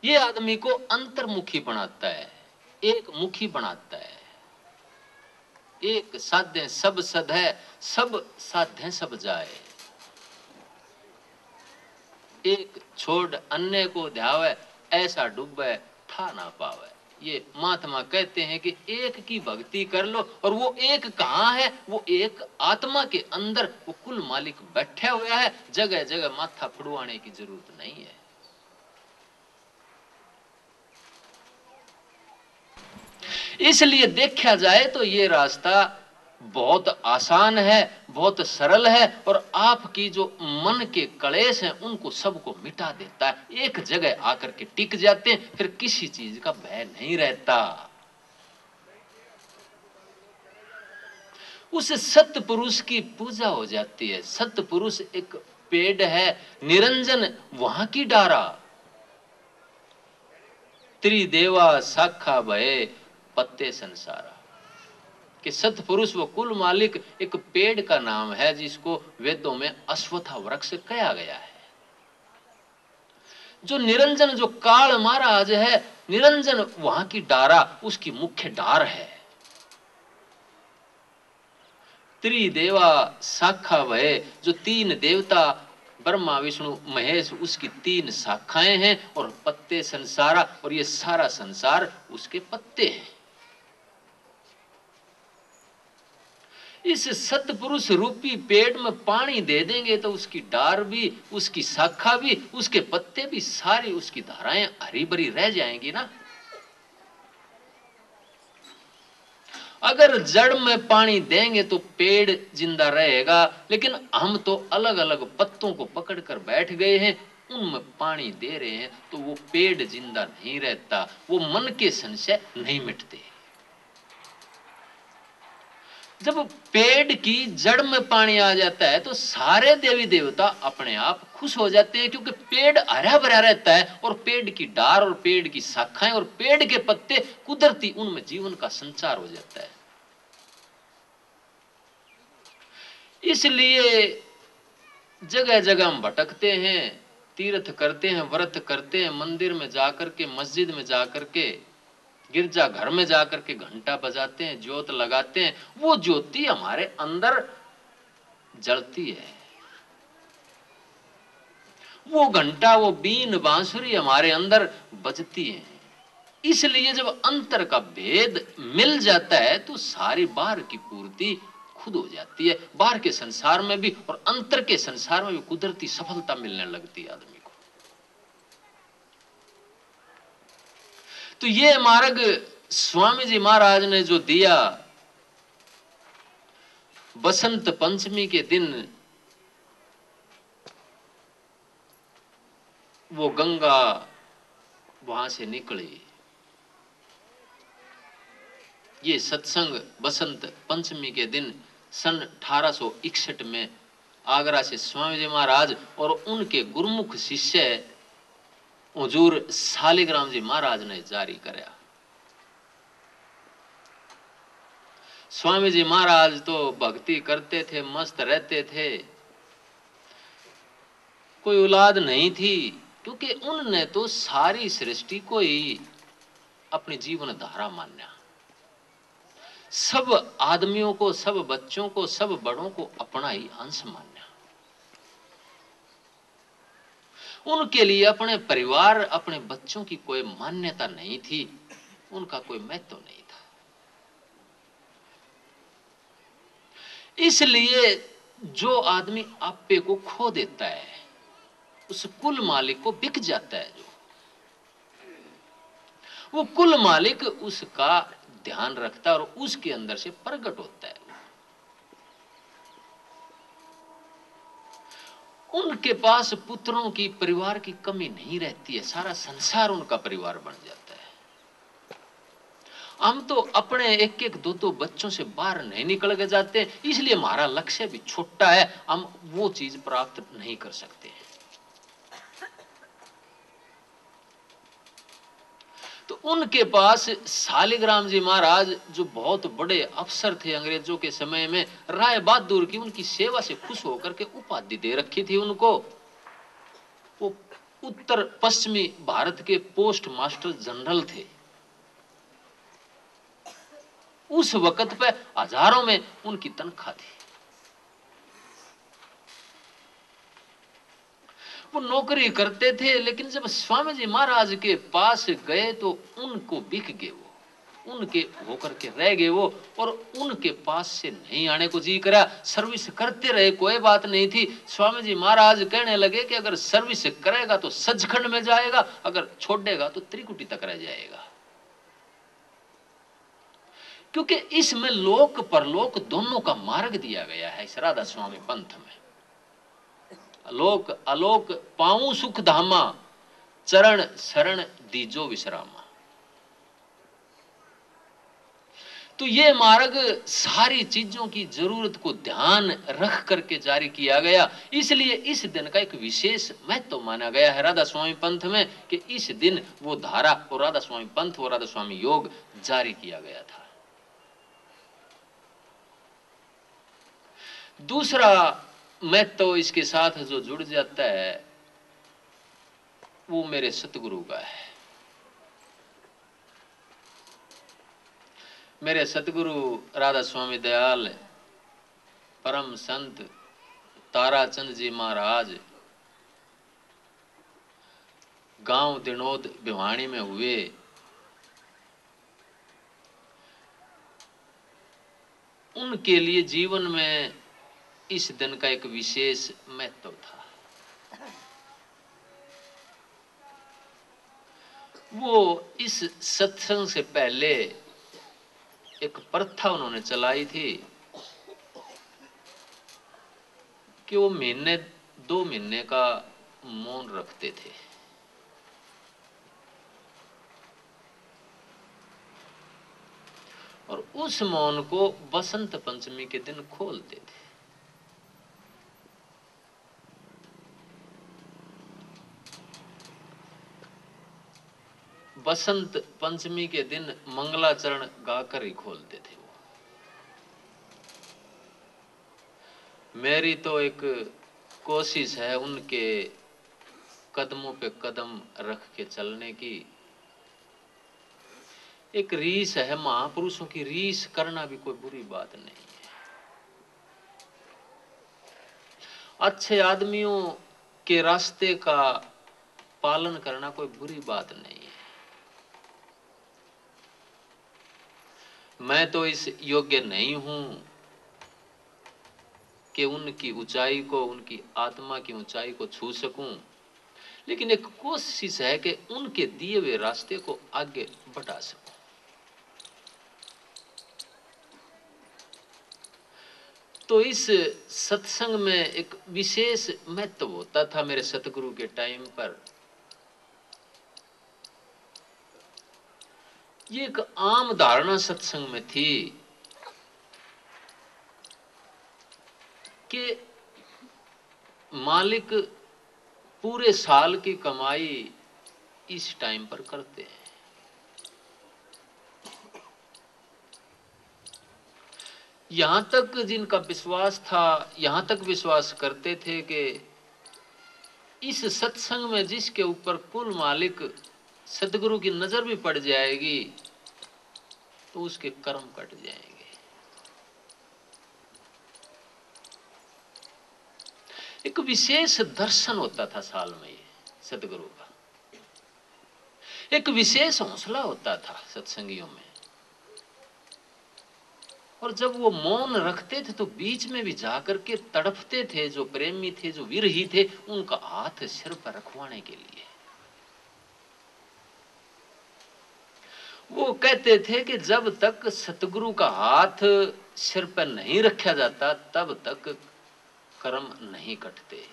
ये आदमी को अंतर्मुखी बनाता है, एक मुखी बनाता है। एक साध्य सब सद है, सब साध्य सब जाए। एक छोड़ अन्य को ध्यावे, ऐसा डूबे था ना पावे। ये महात्मा कहते हैं कि एक की भक्ति कर लो, और वो एक कहाँ है? वो एक आत्मा के अंदर वो कुल मालिक बैठा हुआ है। जगह जगह माथा फुड़वाने की जरूरत नहीं है। इसलिए देखा जाए तो ये रास्ता बहुत आसान है, बहुत सरल है, और आपकी जो मन के कलेश हैं उनको सबको मिटा देता है। एक जगह आकर के टिक जाते हैं, फिर किसी चीज का भय नहीं रहता। उस सत्य पुरुष की पूजा हो जाती है। सत्य पुरुष एक पेड़ है, निरंजन वहां की डारा। त्रिदेवा शाखा भये, पत्ते संसारा। कि सतपुरुष वो कुल मालिक एक पेड़ का नाम है, जिसको वेदों में अश्वत्थ वृक्ष कहा गया है। जो निरंजन, जो काल महाराज है, निरंजन वहां की डारा, उसकी मुख्य डार है। त्रिदेवा शाखा भय, जो तीन देवता ब्रह्मा विष्णु महेश, उसकी तीन शाखाएं हैं। और पत्ते संसारा, और ये सारा संसार उसके पत्ते हैं। इस सतपुरुष रूपी पेड़ में पानी दे देंगे तो उसकी डार भी, उसकी शाखा भी, उसके पत्ते भी, सारी उसकी धाराएं हरी भरी रह जाएंगी ना। अगर जड़ में पानी देंगे तो पेड़ जिंदा रहेगा, लेकिन हम तो अलग अलग पत्तों को पकड़कर बैठ गए हैं, उनमें पानी दे रहे हैं, तो वो पेड़ जिंदा नहीं रहता। वो मन के संशय नहीं मिटते। जब पेड़ की जड़ में पानी आ जाता है तो सारे देवी देवता अपने आप खुश हो जाते हैं, क्योंकि पेड़ हरा भरा रहता है, और पेड़ की डार और पेड़ की शाखाएं और पेड़ के पत्ते कुदरती, उनमें जीवन का संचार हो जाता है। इसलिए जगह जगह हम भटकते हैं, तीर्थ करते हैं, व्रत करते हैं, मंदिर में जाकर के, मस्जिद में जाकर के, गिरजा घर में जाकर के घंटा बजाते हैं, ज्योत लगाते हैं। वो ज्योति हमारे अंदर जलती है। वो घंटा, वो बीन बांसुरी हमारे अंदर बजती है। इसलिए जब अंतर का भेद मिल जाता है तो सारी बाहर की पूर्ति खुद हो जाती है। बाहर के संसार में भी और अंतर के संसार में भी कुदरती सफलता मिलने लगती है आदमी को। तो ये मार्ग स्वामी जी महाराज ने जो दिया, बसंत पंचमी के दिन वो गंगा वहां से निकली। ये सत्संग बसंत पंचमी के दिन सन 1861 में आगरा से स्वामी जी महाराज और उनके गुरुमुख शिष्य हुजूर शालिग्राम जी महाराज ने जारी कराया। स्वामी जी महाराज तो भक्ति करते थे, मस्त रहते थे, कोई औलाद नहीं थी, क्योंकि उनने तो सारी सृष्टि को ही अपनी जीवन धारा माना। सब आदमियों को, सब बच्चों को, सब बड़ों को अपना ही अंश माना। उनके लिए अपने परिवार, अपने बच्चों की कोई मान्यता नहीं थी, उनका कोई महत्व नहीं था। इसलिए जो आदमी आपे को खो देता है, उस कुल मालिक को बिक जाता है। जो वो कुल मालिक उसका ध्यान रखता है और उसके अंदर से प्रकट होता है। उनके पास पुत्रों की, परिवार की कमी नहीं रहती है, सारा संसार उनका परिवार बन जाता है। हम तो अपने एक एक दो दो बच्चों से बाहर नहीं निकल के जाते, इसलिए हमारा लक्ष्य भी छोटा है, हम वो चीज प्राप्त नहीं कर सकते। तो उनके पास शालिग्राम जी महाराज, जो बहुत बड़े अफसर थे अंग्रेजों के समय में, राय बहादुर की उनकी सेवा से खुश होकर के उपाधि दे रखी थी उनको। वो उत्तर पश्चिमी भारत के पोस्ट मास्टर जनरल थे। उस वक्त पे हजारों में उनकी तनख्वाह थी। वो नौकरी करते थे, लेकिन जब स्वामी जी महाराज के पास गए तो उनको बिक गए, वो उनके होकर के रह गए वो, और उनके पास से नहीं आने को जी करा। सर्विस करते रहे, कोई बात नहीं थी। स्वामी जी महाराज कहने लगे कि अगर सर्विस करेगा तो सचखंड में जाएगा, अगर छोड़ेगा तो त्रिकुटी तक रह जाएगा। क्योंकि इसमें लोक परलोक दोनों का मार्ग दिया गया है इस राधा स्वामी पंथ में। अलोक अलोक पाऊं सुख धामा, चरण शरण दीजो विश्रामा। तो ये मार्ग सारी चीजों की जरूरत को ध्यान रख करके जारी किया गया। इसलिए इस दिन का एक विशेष महत्व माना गया है राधा स्वामी पंथ में, कि इस दिन वो धारा और राधा स्वामी पंथ और राधा स्वामी योग जारी किया गया था। दूसरा महत्व इसके साथ जो जुड़ जाता है वो मेरे सतगुरु का है। मेरे सतगुरु राधा स्वामी दयाल परम संत ताराचंद जी महाराज गांव दिनोद भिवानी में हुए। उनके लिए जीवन में इस दिन का एक विशेष महत्व था। वो इस सत्संग से पहले एक प्रथा उन्होंने चलाई थी कि वो महीने 2 महीने का मौन रखते थे। और उस मौन को बसंत पंचमी के दिन खोलते थे। बसंत पंचमी के दिन मंगलाचरण गाकर ही खोलते थे वो। मेरी तो एक कोशिश है उनके कदमों पे कदम रख के चलने की। एक रीस है, महापुरुषों की रीस करना भी कोई बुरी बात नहीं है। अच्छे आदमियों के रास्ते का पालन करना कोई बुरी बात नहीं है। मैं तो इस योग्य नहीं हूं कि उनकी ऊंचाई को, उनकी आत्मा की ऊंचाई को छू सकूं, लेकिन एक कोशिश है कि उनके दिए हुए रास्ते को आगे बढ़ा सकूं। तो इस सत्संग में एक विशेष महत्व होता था मेरे सतगुरु के टाइम पर। ये एक आम धारणा सत्संग में थी कि मालिक पूरे साल की कमाई इस टाइम पर करते हैं। यहां तक जिनका विश्वास था, यहां तक विश्वास करते थे कि इस सत्संग में जिसके ऊपर कुल मालिक सतगुरु की नजर भी पड़ जाएगी तो उसके कर्म कट जाएंगे। एक विशेष दर्शन होता था साल में ये सतगुरु का। एक विशेष हौसला होता था सत्संगियों में। और जब वो मौन रखते थे तो बीच में भी जाकर के तड़पते थे। जो प्रेमी थे, जो विरही थे, उनका हाथ सिर पर रखवाने के लिए वो कहते थे कि जब तक सतगुरु का हाथ सिर पर नहीं रखा जाता तब तक कर्म नहीं कटते।